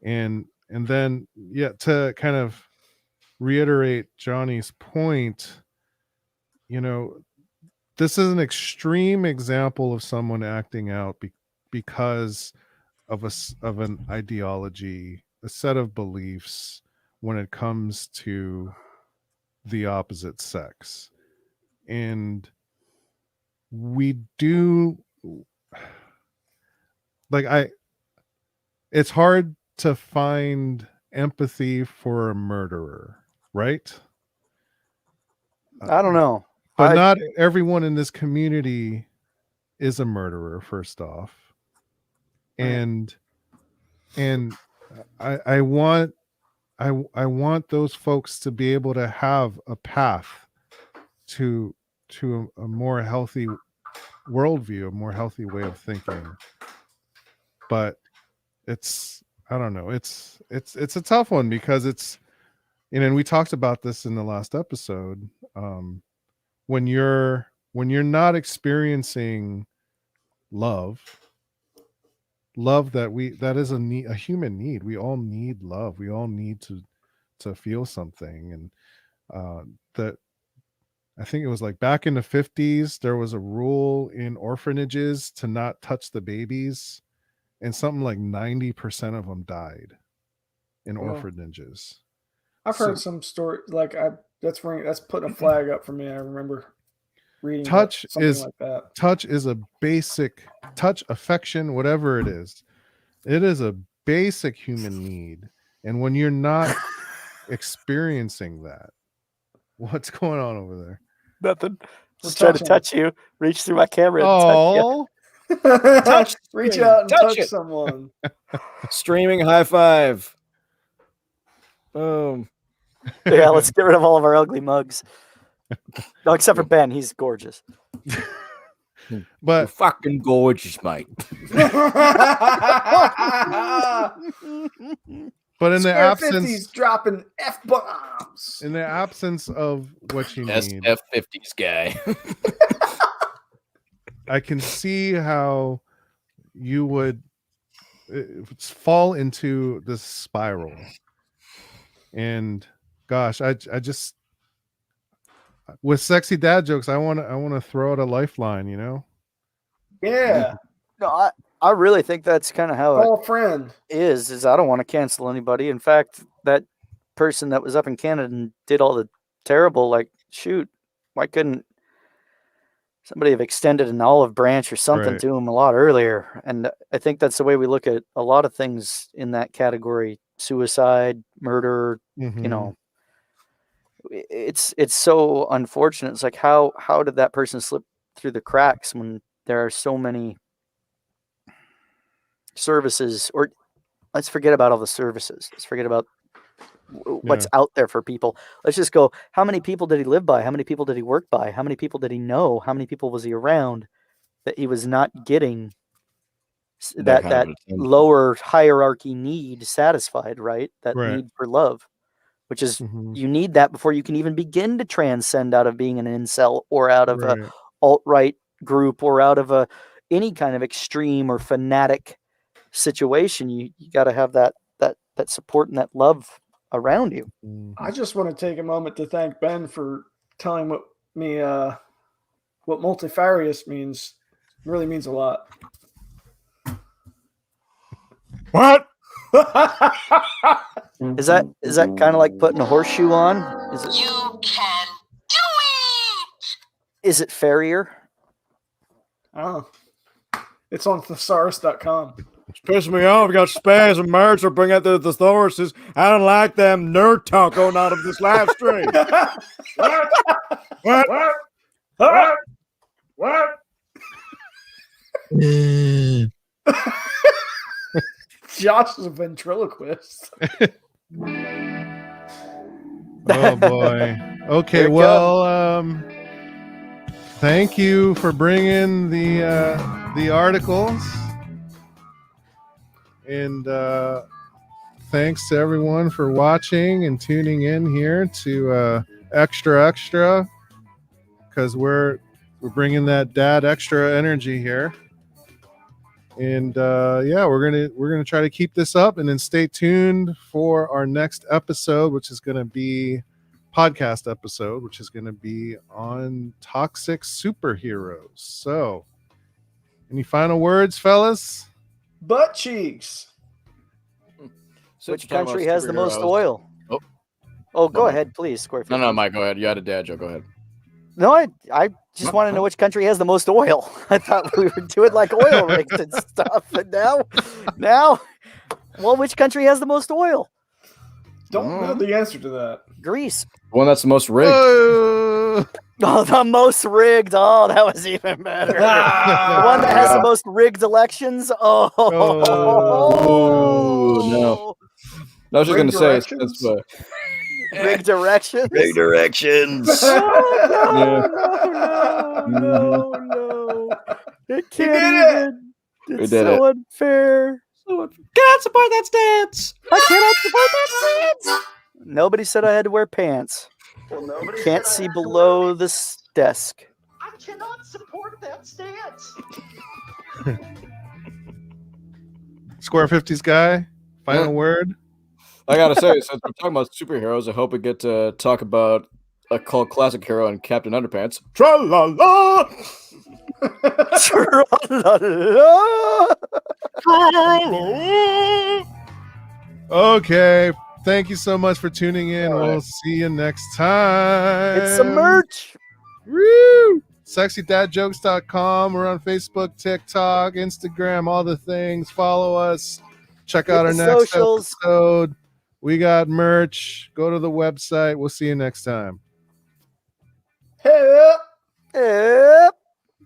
and then to kind of reiterate Johnny's point, this is an extreme example of someone acting out because of an ideology, a set of beliefs when it comes to the opposite sex. And we do, like, it's hard to find empathy for a murderer, right? I don't know. But not everyone in this community is a murderer, first off. And I want those folks to be able to have a path to a more healthy worldview, a more healthy way of thinking. But I don't know, it's a tough one, because it's, and we talked about this in the last episode. When you're not experiencing love that is a human need. We all need love. We all need to feel something. And that, I think it was like back in the 50s, there was a rule in orphanages to not touch the babies, and something like 90% of them died in orphanages. I've heard some story like that's putting a flag up for me. I remember reading touch something is like that. Touch is a basic affection, whatever it is a basic human need. And when you're not experiencing that, What's going on over there? Nothing. We're Just trying to touching. touch you. Reach through my camera and touch you. Oh, Touch Reach screen. out and Touch touch it. someone. Streaming high five. Boom. Yeah, let's get rid of all of our ugly mugs. No, except for Ben. He's gorgeous. You're but fucking gorgeous, mate. but in the Square absence 50's dropping F bombs. in the absence of what you need, SF50s guy. I can see how you would fall into this spiral. And gosh, I just with sexy dad jokes, I want to throw out a lifeline, you know? Yeah. No, I really think that's kind of how it Call a friend. is I don't want to cancel anybody. In fact, that person that was up in Canada and did all the terrible, like, shoot, why couldn't somebody have extended an olive branch or something Right. to him a lot earlier? And I think that's the way we look at a lot of things in that category: suicide, murder. Mhm. You know, it's so unfortunate. It's like how did that person slip through the cracks when there are so many services? Or let's forget about all the services. Let's forget about what's out there for people. Let's just go, how many people did he live by? How many people did he work by? How many people did he know? How many people was he around that he was not getting that kind of attention. lower hierarchy need satisfied, right? That Right. need for love, which is Mhm. you need that before you can even begin to transcend out of being an incel or out of Right. a alt-right group or out of any kind of extreme or fanatic situation. You got to have that support and that love around you. Mhm. I just want to take a moment to thank Ben for telling me what multifarious means. It really means a lot. What? Is that kind of like putting a horseshoe on? Is it? You can do Is it Farrier? Oh. It's on thesaurus.com. It's pissing me off. We got spaz and merch or bring out the thesauruses. I don't like them nerd talk going out of this live stream. What? Josh is a ventriloquist. Oh boy. Okay, Here it well, thank you for bringing the articles, and thanks to everyone for watching and tuning in here to Extra, because we're bringing that dad extra energy here. And yeah, we're gonna try to keep this up, and then stay tuned for our next episode, which is gonna be podcast episode, which is gonna be on toxic superheroes. So, any final words, fellas? Butt cheeks. Which country has the most oil? Oh. Oh, go No, ahead, please. Square No, 50. Mike, go ahead. You had a dad joke. Go ahead. No, I just want to know which country has the most oil. I thought we were doing like oil rigs and stuff, and now, well, which country has the most oil? Don't know the answer to that. Greece. The one that's the most rigged. Oh, Oh, the most rigged. Oh, that was even better. The one that has the most rigged elections. Oh, Oh, no. I was just going to say, that's what. rigged directions. Rigged directions. No. It did can't even. We It's did so unfair. Cannot support that stance. I cannot support that stance. Nobody said I had to wear pants. Can't see below this desk. I cannot support that stance. Square 50s guy, final word. I gotta say, since we're talking about superheroes, I hope we get to talk about a cult classic hero in Captain Underpants. Tra-la-la! Okay, thank you so much for tuning in. All right. We'll see you next time. It's some merch. Woo! SexyDadJokes.com. We're on Facebook, TikTok, Instagram, all the things. Follow us. Check out our Hit the next socials. episode. We got merch. Go to the website. We'll see you next time. Hey. Yep.